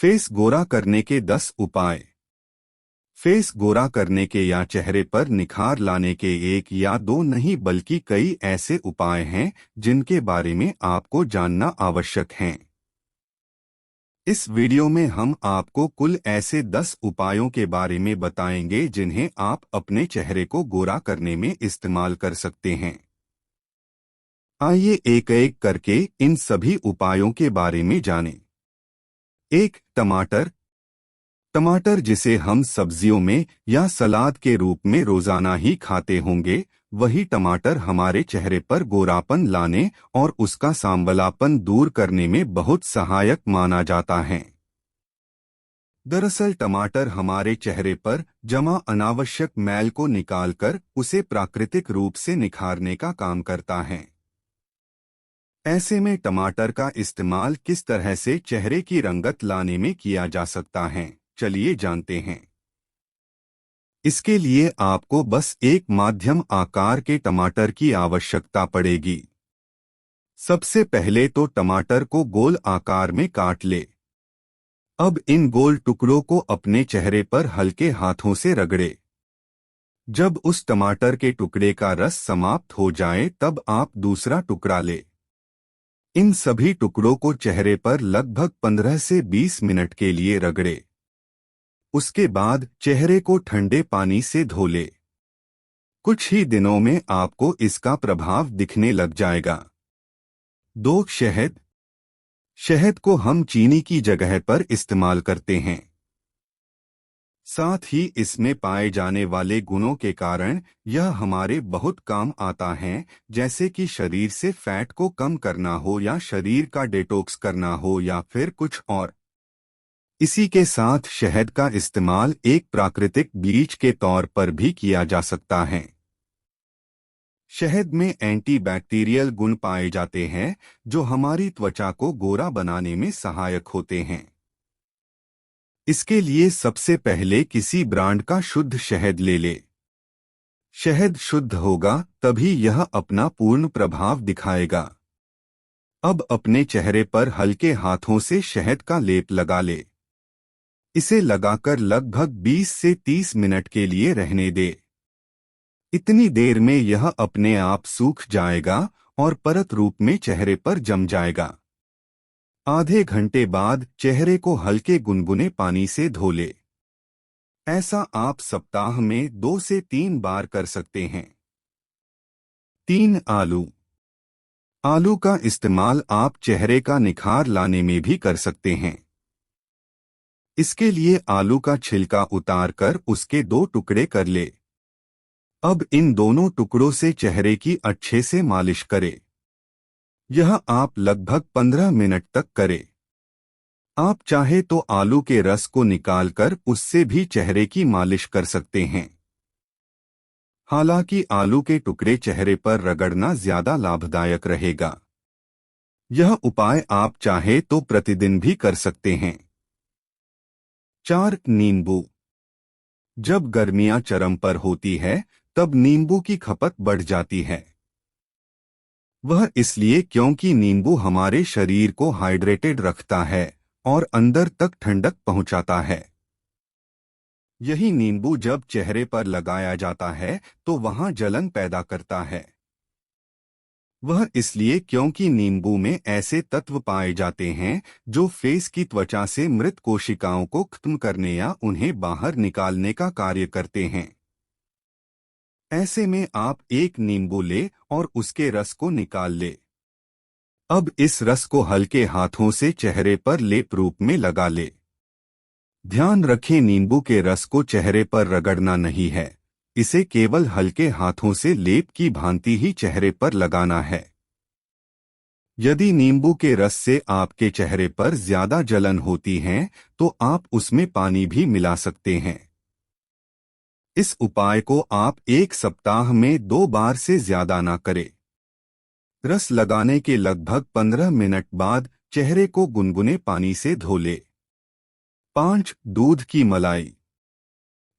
Face गोरा करने के 10 उपाय। फेस गोरा करने के या चेहरे पर निखार लाने के एक या दो नहीं बल्कि कई ऐसे उपाय हैं जिनके बारे में आपको जानना आवश्यक है। इस वीडियो में हम आपको कुल ऐसे 10 उपायों के बारे में बताएंगे जिन्हें आप अपने चेहरे को गोरा करने में इस्तेमाल कर सकते हैं। आइए एक एक करके इन सभी उपायों के बारे में जानें। 1. टमाटर। टमाटर जिसे हम सब्जियों में या सलाद के रूप में रोजाना ही खाते होंगे, वही टमाटर हमारे चेहरे पर गोरापन लाने और उसका सांवलापन दूर करने में बहुत सहायक माना जाता है। दरअसल टमाटर हमारे चेहरे पर जमा अनावश्यक मैल को निकालकर उसे प्राकृतिक रूप से निखारने का काम करता है। ऐसे में टमाटर का इस्तेमाल किस तरह से चेहरे की रंगत लाने में किया जा सकता है, चलिए जानते हैं। इसके लिए आपको बस एक माध्यम आकार के टमाटर की आवश्यकता पड़ेगी। सबसे पहले तो टमाटर को गोल आकार में काट ले। अब इन गोल टुकड़ों को अपने चेहरे पर हल्के हाथों से रगड़े। जब उस टमाटर के टुकड़े का रस समाप्त हो जाए तब आप दूसरा टुकड़ा ले। इन सभी टुकड़ों को चेहरे पर लगभग 15 से 20 मिनट के लिए रगड़े। उसके बाद चेहरे को ठंडे पानी से धो ले। कुछ ही दिनों में आपको इसका प्रभाव दिखने लग जाएगा। 2. शहद। शहद को हम चीनी की जगह पर इस्तेमाल करते हैं। साथ ही इसमें पाए जाने वाले गुणों के कारण यह हमारे बहुत काम आता है, जैसे कि शरीर से फैट को कम करना हो या शरीर का डिटॉक्स करना हो या फिर कुछ और। इसी के साथ शहद का इस्तेमाल एक प्राकृतिक ब्लीच के तौर पर भी किया जा सकता है। शहद में एंटीबैक्टीरियल गुण पाए जाते हैं जो हमारी त्वचा को गोरा बनाने में सहायक होते हैं। इसके लिए सबसे पहले किसी ब्रांड का शुद्ध शहद ले ले। शहद शुद्ध होगा तभी यह अपना पूर्ण प्रभाव दिखाएगा। अब अपने चेहरे पर हल्के हाथों से शहद का लेप लगा ले। इसे लगाकर लगभग 20 से 30 मिनट के लिए रहने दे। इतनी देर में यह अपने आप सूख जाएगा और परत रूप में चेहरे पर जम जाएगा। आधे घंटे बाद चेहरे को हल्के गुनगुने पानी से धो ले। ऐसा आप सप्ताह में 2 से 3 बार कर सकते हैं। 3. आलू। आलू का इस्तेमाल आप चेहरे का निखार लाने में भी कर सकते हैं। इसके लिए आलू का छिलका उतारकर उसके 2 टुकड़े कर ले। अब इन दोनों टुकड़ों से चेहरे की अच्छे से मालिश करें। यह आप लगभग 15 मिनट तक करें। आप चाहे तो आलू के रस को निकालकर उससे भी चेहरे की मालिश कर सकते हैं। हालांकि आलू के टुकड़े चेहरे पर रगड़ना ज्यादा लाभदायक रहेगा। यह उपाय आप चाहे तो प्रतिदिन भी कर सकते हैं। 4. नींबू। जब गर्मियां चरम पर होती है तब नींबू की खपत बढ़ जाती है। वह इसलिए क्योंकि नींबू हमारे शरीर को हाइड्रेटेड रखता है और अंदर तक ठंडक पहुंचाता है। यही नींबू जब चेहरे पर लगाया जाता है तो वहां जलन पैदा करता है। वह इसलिए क्योंकि नींबू में ऐसे तत्व पाए जाते हैं जो फेस की त्वचा से मृत कोशिकाओं को खत्म करने या उन्हें बाहर निकालने का कार्य करते हैं। ऐसे में आप एक नींबू ले और उसके रस को निकाल ले। अब इस रस को हल्के हाथों से चेहरे पर लेप रूप में लगा ले। ध्यान रखें, नींबू के रस को चेहरे पर रगड़ना नहीं है, इसे केवल हल्के हाथों से लेप की भांति ही चेहरे पर लगाना है। यदि नींबू के रस से आपके चेहरे पर ज्यादा जलन होती है तो आप उसमें पानी भी मिला सकते हैं। इस उपाय को आप एक सप्ताह में 2 बार से ज्यादा ना करें। रस लगाने के लगभग 15 मिनट बाद चेहरे को गुनगुने पानी से धो ले। 5. दूध की मलाई।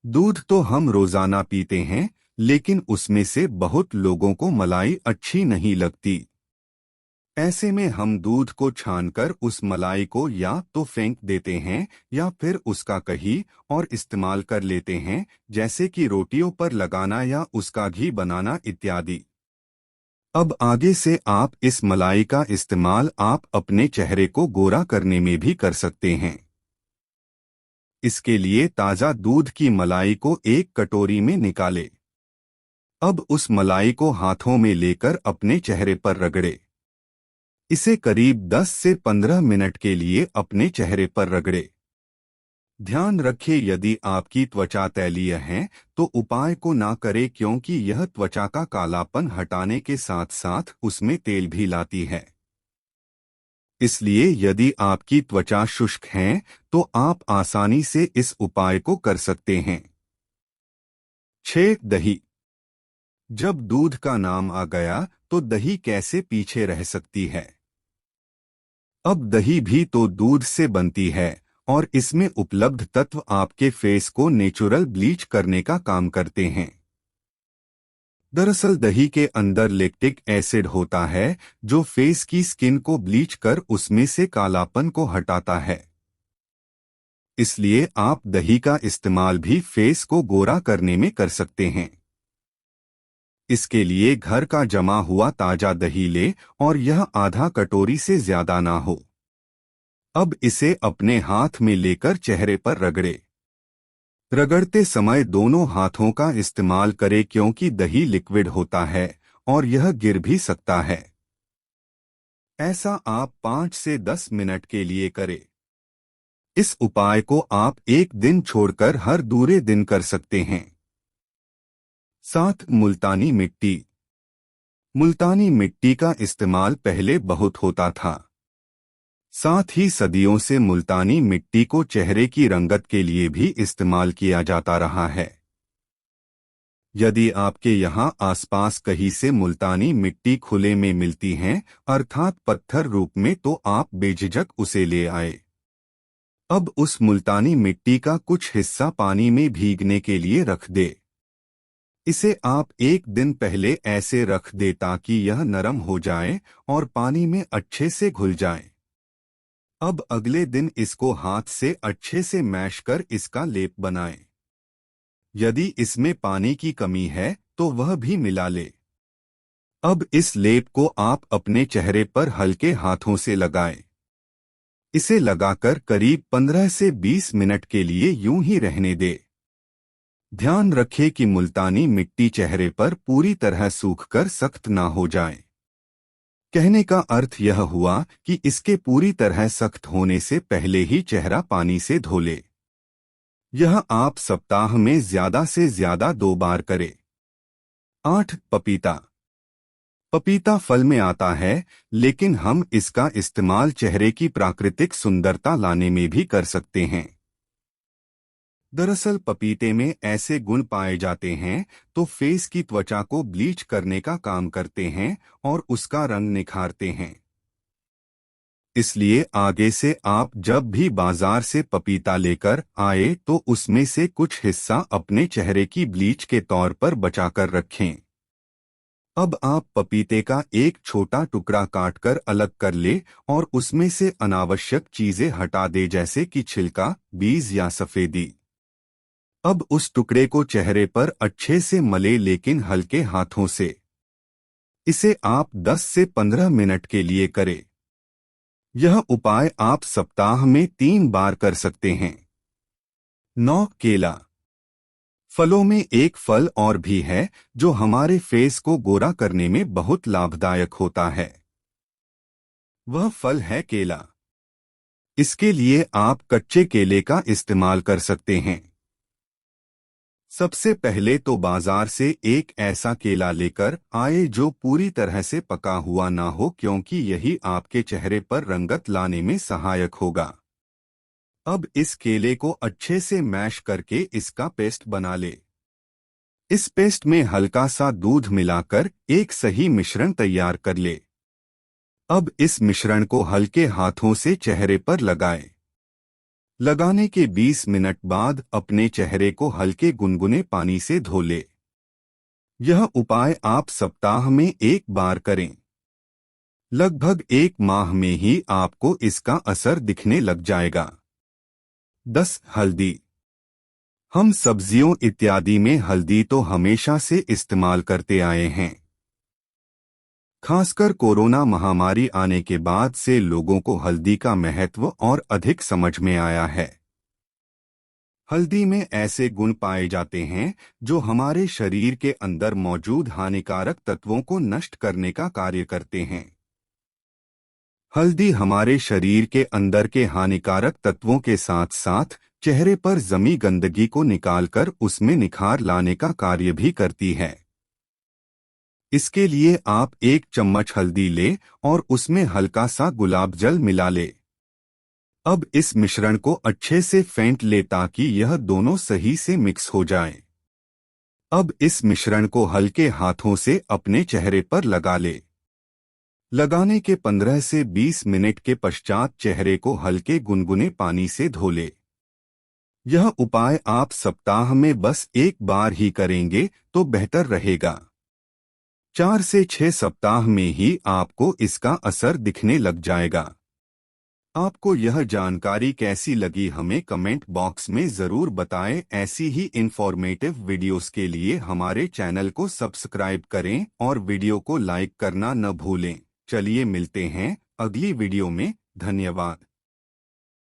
दूध तो हम रोजाना पीते हैं, लेकिन उसमें से बहुत लोगों को मलाई अच्छी नहीं लगती। ऐसे में हम दूध को छानकर उस मलाई को या तो फेंक देते हैं या फिर उसका कहीं और इस्तेमाल कर लेते हैं, जैसे कि रोटियों पर लगाना या उसका घी बनाना इत्यादि। अब आगे से आप इस मलाई का इस्तेमाल आप अपने चेहरे को गोरा करने में भी कर सकते हैं। इसके लिए ताज़ा दूध की मलाई को एक कटोरी में निकालें। अब उस मलाई को हाथों में लेकर अपने चेहरे पर रगड़े। इसे करीब 10 से 15 मिनट के लिए अपने चेहरे पर रगड़े। ध्यान रखें, यदि आपकी त्वचा तैलीय है तो उपाय को ना करें, क्योंकि यह त्वचा का कालापन हटाने के साथ साथ उसमें तेल भी लाती है। इसलिए यदि आपकी त्वचा शुष्क है तो आप आसानी से इस उपाय को कर सकते हैं। 6. दही। जब दूध का नाम आ गया तो दही कैसे पीछे रह सकती है। अब दही भी तो दूध से बनती है और इसमें उपलब्ध तत्व आपके फेस को नेचुरल ब्लीच करने का काम करते हैं। दरअसल दही के अंदर लैक्टिक एसिड होता है जो फेस की स्किन को ब्लीच कर उसमें से कालापन को हटाता है। इसलिए आप दही का इस्तेमाल भी फेस को गोरा करने में कर सकते हैं। इसके लिए घर का जमा हुआ ताजा दही ले और यह आधा कटोरी से ज्यादा ना हो। अब इसे अपने हाथ में लेकर चेहरे पर रगड़े। रगड़ते समय दोनों हाथों का इस्तेमाल करें, क्योंकि दही लिक्विड होता है और यह गिर भी सकता है। ऐसा आप 5 से 10 मिनट के लिए करें। इस उपाय को आप एक दिन छोड़कर हर दूसरे दिन कर सकते हैं। 7. मुल्तानी मिट्टी। मुल्तानी मिट्टी का इस्तेमाल पहले बहुत होता था। साथ ही सदियों से मुल्तानी मिट्टी को चेहरे की रंगत के लिए भी इस्तेमाल किया जाता रहा है। यदि आपके यहाँ आसपास कहीं से मुल्तानी मिट्टी खुले में मिलती है, अर्थात पत्थर रूप में, तो आप बेझिझक उसे ले आए। अब उस मुल्तानी मिट्टी का कुछ हिस्सा पानी में भीगने के लिए रख दे। इसे आप एक दिन पहले ऐसे रख दे ताकि यह नरम हो जाए और पानी में अच्छे से घुल जाए। अब अगले दिन इसको हाथ से अच्छे से मैश कर इसका लेप बनाएं। यदि इसमें पानी की कमी है तो वह भी मिला ले। अब इस लेप को आप अपने चेहरे पर हल्के हाथों से लगाएं। इसे लगाकर करीब 15 से 20 मिनट के लिए यूं ही रहने दें। ध्यान रखें कि मुल्तानी मिट्टी चेहरे पर पूरी तरह सूखकर सख्त ना हो जाए। कहने का अर्थ यह हुआ कि इसके पूरी तरह सख्त होने से पहले ही चेहरा पानी से धो ले। यह आप सप्ताह में ज्यादा से ज्यादा 2 बार करें। 8. पपीता। पपीता फल में आता है, लेकिन हम इसका इस्तेमाल चेहरे की प्राकृतिक सुंदरता लाने में भी कर सकते हैं। दरअसल पपीते में ऐसे गुण पाए जाते हैं तो फेस की त्वचा को ब्लीच करने का काम करते हैं और उसका रंग निखारते हैं। इसलिए आगे से आप जब भी बाजार से पपीता लेकर आए तो उसमें से कुछ हिस्सा अपने चेहरे की ब्लीच के तौर पर बचाकर रखें। अब आप पपीते का एक छोटा टुकड़ा काटकर अलग कर ले और उसमें से अनावश्यक चीजें हटा दे, जैसे कि छिलका, बीज या सफेदी। अब उस टुकड़े को चेहरे पर अच्छे से मले, लेकिन हल्के हाथों से। इसे आप 10 से 15 मिनट के लिए करें। यह उपाय आप सप्ताह में 3 बार कर सकते हैं। 9. केला। फलों में एक फल और भी है जो हमारे फेस को गोरा करने में बहुत लाभदायक होता है। वह फल है केला। इसके लिए आप कच्चे केले का इस्तेमाल कर सकते हैं। सबसे पहले तो बाजार से एक ऐसा केला लेकर आए जो पूरी तरह से पका हुआ ना हो, क्योंकि यही आपके चेहरे पर रंगत लाने में सहायक होगा। अब इस केले को अच्छे से मैश करके इसका पेस्ट बना ले। इस पेस्ट में हल्का सा दूध मिलाकर एक सही मिश्रण तैयार कर ले। अब इस मिश्रण को हल्के हाथों से चेहरे पर लगाएं। लगाने के 20 मिनट बाद अपने चेहरे को हल्के गुनगुने पानी से धो ले। यह उपाय आप सप्ताह में 1 बार करें। लगभग 1 माह में ही आपको इसका असर दिखने लग जाएगा। 10. हल्दी। हम सब्जियों इत्यादि में हल्दी तो हमेशा से इस्तेमाल करते आए हैं। खासकर कोरोना महामारी आने के बाद से लोगों को हल्दी का महत्व और अधिक समझ में आया है। हल्दी में ऐसे गुण पाए जाते हैं जो हमारे शरीर के अंदर मौजूद हानिकारक तत्वों को नष्ट करने का कार्य करते हैं। हल्दी हमारे शरीर के अंदर के हानिकारक तत्वों के साथ साथ चेहरे पर जमी गंदगी को निकालकर उसमें निखार लाने का कार्य भी करती है। इसके लिए आप 1 चम्मच हल्दी ले और उसमें हल्का सा गुलाब जल मिला ले। अब इस मिश्रण को अच्छे से फेंट ले ताकि यह दोनों सही से मिक्स हो जाएं। अब इस मिश्रण को हल्के हाथों से अपने चेहरे पर लगा ले। लगाने के 15 से 20 मिनट के पश्चात चेहरे को हल्के गुनगुने पानी से धो ले। यह उपाय आप सप्ताह में बस 1 बार ही करेंगे तो बेहतर रहेगा। 4 से 6 सप्ताह में ही आपको इसका असर दिखने लग जाएगा। आपको यह जानकारी कैसी लगी हमें कमेंट बॉक्स में ज़रूर बताएं। ऐसी ही इंफॉर्मेटिव वीडियोस के लिए हमारे चैनल को सब्सक्राइब करें और वीडियो को लाइक करना न भूलें। चलिए मिलते हैं अगली वीडियो में। धन्यवाद।